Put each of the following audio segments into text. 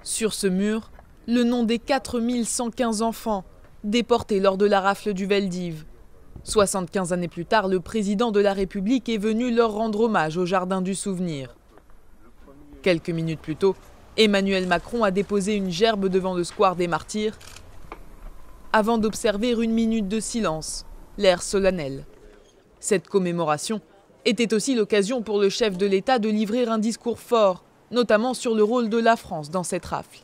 Sur ce mur, le nom des 4115 enfants déportés lors de la rafle du Veldiv. 75 années plus tard, le président de la République est venu leur rendre hommage au Jardin du Souvenir. Quelques minutes plus tôt, Emmanuel Macron a déposé une gerbe devant le square des Martyrs avant d'observer une minute de silence, l'air solennel. Cette commémoration était aussi l'occasion pour le chef de l'État de livrer un discours fort, notamment sur le rôle de la France dans cette rafle.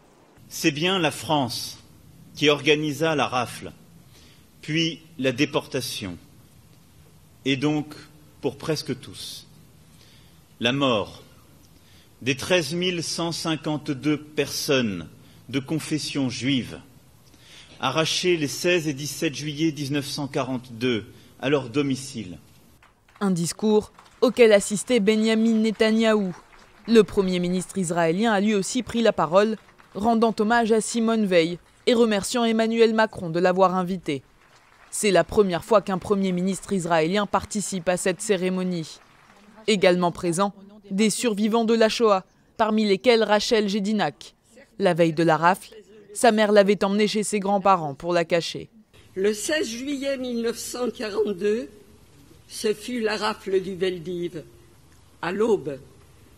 C'est bien la France qui organisa la rafle, puis la déportation, et donc, pour presque tous, la mort des 13 152 personnes de confession juive, arrachées les 16 et 17 juillet 1942 à leur domicile. Un discours auquel assistait Benyamin Netanyahou. Le Premier ministre israélien a lui aussi pris la parole, rendant hommage à Simone Veil et remerciant Emmanuel Macron de l'avoir invité. C'est la première fois qu'un Premier ministre israélien participe à cette cérémonie. Également présents, des survivants de la Shoah, parmi lesquels Rachel Jedinak. La veille de la rafle, sa mère l'avait emmenée chez ses grands-parents pour la cacher. Le 16 juillet 1942, ce fut la rafle du Veldiv. À l'aube,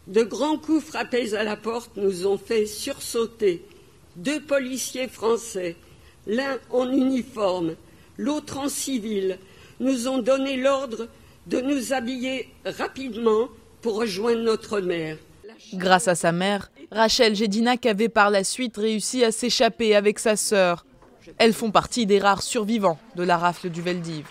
de grands coups frappés à la porte nous ont fait sursauter. 2 policiers français, l'un en uniforme, l'autre en civil, nous ont donné l'ordre de nous habiller rapidement pour rejoindre notre mère. Grâce à sa mère, Rachel Jedinak avait par la suite réussi à s'échapper avec sa sœur. Elles font partie des rares survivants de la rafle du Veldiv.